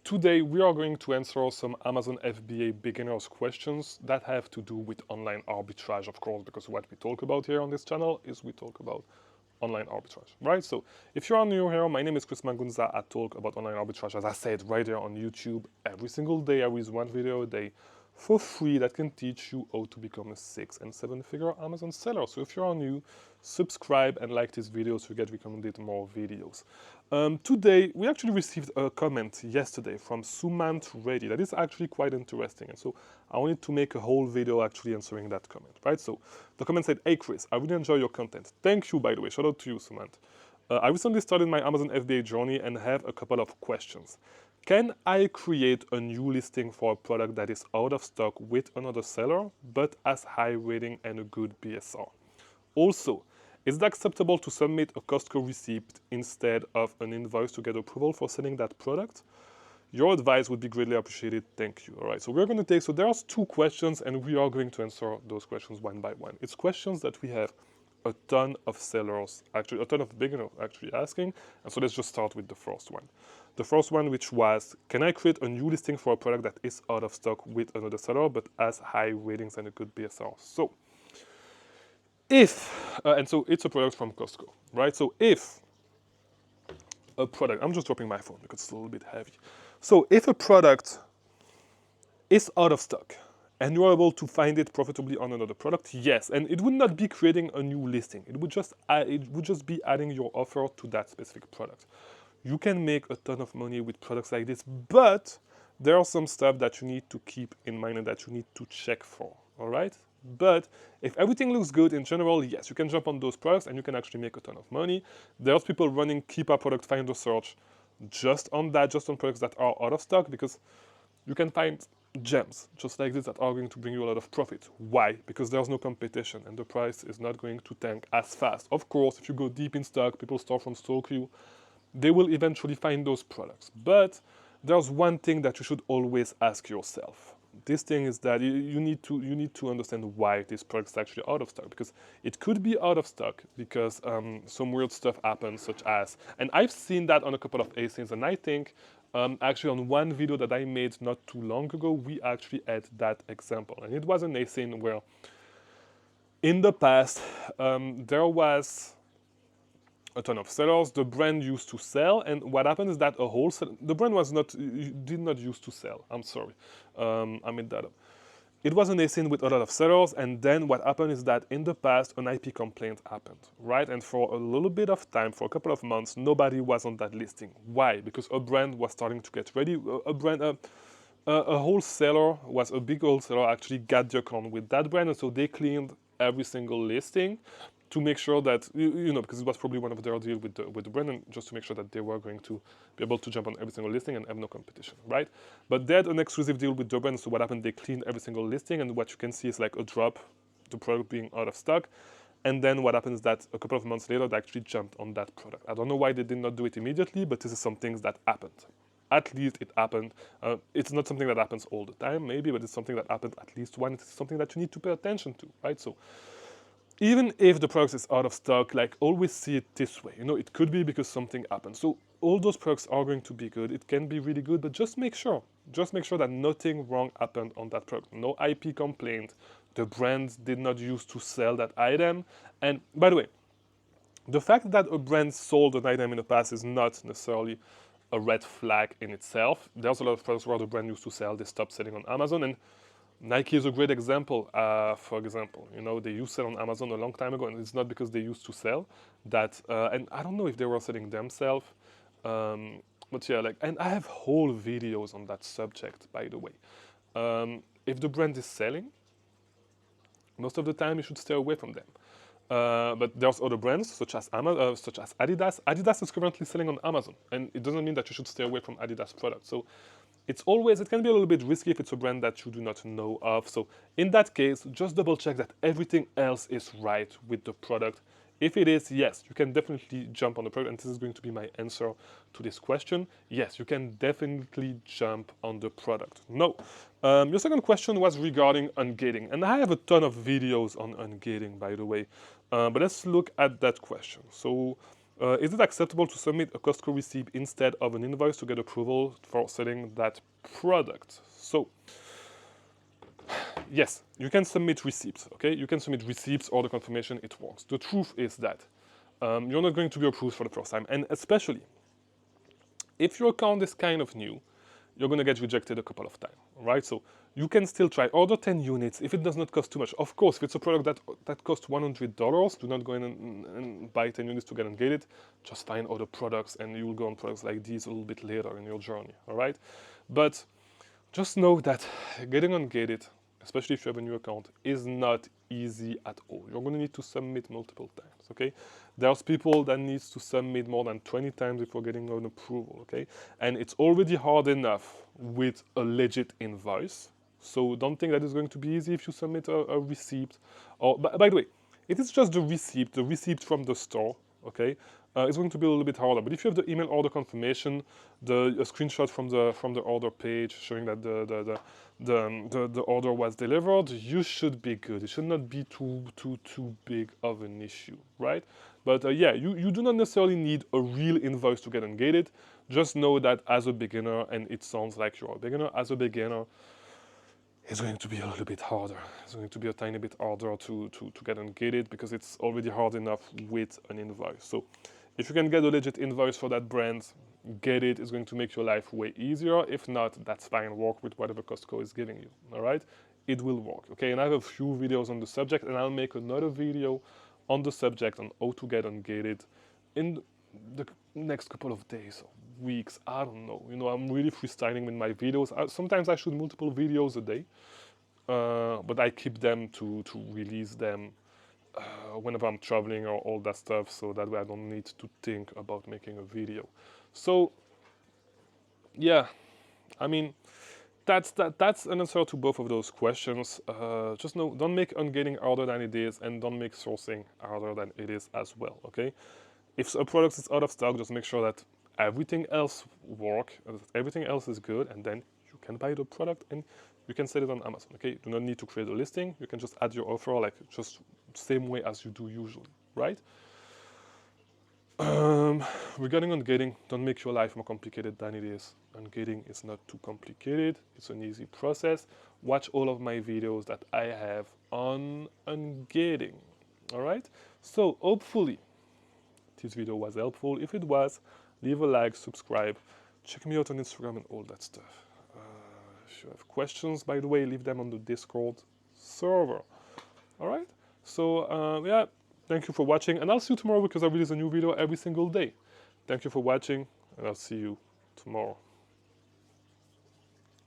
Today we are going to answer some Amazon FBA beginners questions that have to do with online arbitrage, of course, because what we talk about here on this channel is we talk about online arbitrage, right? So if you are new here, my name is Mangunza. I talk about online arbitrage, as I said, right here on YouTube every single day. I release one video a day for free that can teach you how to become a 6- and 7-figure Amazon seller. So if you are new, subscribe and like this video so you get recommended more videos. Today, we actually received a comment yesterday from Sumant Reddy that is actually quite interesting. And so I wanted to make a whole video actually answering that comment, right? So the comment said, "Hey Chris, I really enjoy your content." Thank you, by the way. Shout out to you, Sumant. I recently started my Amazon FBA journey and have a couple of questions. Can I create a new listing for a product that is out of stock with another seller, but has high rating and a good BSR? Also, is it acceptable to submit a Costco receipt instead of an invoice to get approval for selling that product? Your advice would be greatly appreciated. Thank you. All right, so we're going to take, so there are 2 questions and we are going to answer those questions one by one. It's questions that we have a ton of sellers, actually a ton of beginners actually asking. And so let's just start with the first one. The first one, which was, can I create a new listing for a product that is out of stock with another seller but has high ratings and a good BSR? So if, and so it's a product from Costco, right? So if a product, I'm just dropping my phone because it's a little bit heavy. So if a product is out of stock and you're able to find it profitably on another product, yes, and it would not be creating a new listing. It would just be adding your offer to that specific product. You can make a ton of money with products like this, but there are some stuff that you need to keep in mind and that you need to check for, all right? But if everything looks good in general, yes, you can jump on those products and you can actually make a ton of money. There's people running Keepa product finder search just on that, just on products that are out of stock, because you can find gems just like this that are going to bring you a lot of profit. Why? Because there's no competition and the price is not going to tank as fast. Of course, if you go deep in stock, people start from stalk you, they will eventually find those products. But there's one thing that you should always ask yourself. This thing is that you need to understand why this product is actually out of stock, because it could be out of stock because some weird stuff happens, such as, and I've seen that on a couple of ASINs, and I think actually on one video that I made not too long ago, we actually had that example, and it was an ASIN where in the past there was a ton of sellers. The brand used to sell, and what happened is that a wholesale, the brand did not used to sell. I'm sorry, I made that up. It was an ASIN with a lot of sellers, and then what happened is that in the past an IP complaint happened, right? And for a little bit of time, for a couple of months, nobody was on that listing. Why? Because a brand was starting to get ready. A wholesaler, was a big wholesaler, actually got the account with that brand, and so they cleaned every single listing to make sure that, you know, because it was probably one of their deals with the brand, and just to make sure that they were going to be able to jump on every single listing and have no competition, right? But they had an exclusive deal with the brand, so what happened, they cleaned every single listing, and what you can see is like a drop, the product being out of stock. And then what happens is that a couple of months later, they actually jumped on that product. I don't know why they did not do it immediately, but this is some things that happened. At least it happened. It's not something that happens all the time, maybe, but it's something that happened at least once. It's something that you need to pay attention to, right? So even if the product is out of stock, like, always see it this way. You know, it could be because something happened. So all those products are going to be good. It can be really good, but just make sure that nothing wrong happened on that product. No IP complaint. The brand did not use to sell that item. And by the way, the fact that a brand sold an item in the past is not necessarily a red flag in itself. There's a lot of products where the brand used to sell, they stopped selling on Amazon, and Nike is a great example. For example, you know, they used to sell on Amazon a long time ago, and it's not because they used to sell that. And I don't know if they were selling themselves, but yeah, like, and I have whole videos on that subject, by the way. If the brand is selling, most of the time you should stay away from them. But there's other brands such as Adidas. Adidas is currently selling on Amazon, and it doesn't mean that you should stay away from Adidas products. So it can be a little bit risky if it's a brand that you do not know of. So in that case, just double check that everything else is right with the product. If it is, yes, you can definitely jump on the product, and this is going to be my answer to this question. Yes, you can definitely jump on the product. No. Your second question was regarding ungating, and I have a ton of videos on ungating, by the way. But let's look at that question. So Is it acceptable to submit a Costco receipt instead of an invoice to get approval for selling that product? So, yes, you can submit receipts, okay? You can submit receipts or the confirmation, it works. The truth is that you're not going to be approved for the first time, and especially if your account is kind of new, you're going to get rejected a couple of times, right? So you can still try. Order 10 units if it does not cost too much. Of course, if it's a product that costs $100, do not go in and buy 10 units to get Ungated. Just find other products and you will go on products like these a little bit later in your journey, all right? But just know that getting Ungated, especially if you have a new account, is not easy at all. You're going to need to submit multiple times, okay? There's people that needs to submit more than 20 times before getting an approval, okay? And it's already hard enough with a legit invoice. So don't think that it's going to be easy if you submit a receipt. Or, by the way, it is just the receipt from the store, okay? It's going to be a little bit harder. But if you have the email order confirmation, a screenshot from the order page showing that the order was delivered, you should be good. It should not be too big of an issue, right? But yeah, you do not necessarily need a real invoice to get Ungated. Just know that as a beginner, and it sounds like you're a beginner, as a beginner, it's going to be a little bit harder. It's going to be a tiny bit harder to get Ungated because it's already hard enough with an invoice. So if you can get a legit invoice for that brand, get it. It's going to make your life way easier. If not, that's fine. Work with whatever Costco is giving you, all right? It will work, okay? And I have a few videos on the subject, and I'll make another video on the subject on how to get Ungated in the next couple of days or weeks. I don't know. You know, I'm really freestyling with my videos. Sometimes I shoot multiple videos a day, but I keep them to release them whenever I'm traveling or all that stuff, so that way I don't need to think about making a video. So yeah, I mean, that's an answer to both of those questions. Just know, don't make Ungating harder than it is, and don't make sourcing harder than it is as well, okay? If a product is out of stock, just make sure that everything else works, everything else is good, and then you can buy the product and you can sell it on Amazon, okay? You do not need to create a listing. You can just add your offer, like just same way as you do usually, right? Regarding Ungating, don't make your life more complicated than it is. Ungating is not too complicated. It's an easy process. Watch all of my videos that I have on Ungating, all right? So hopefully this video was helpful. If it was, leave a like, subscribe, check me out on Instagram and all that stuff. If you have questions, by the way, leave them on the Discord server. All right? So yeah, thank you for watching, and I'll see you tomorrow because I release a new video every single day. Thank you for watching, and I'll see you tomorrow.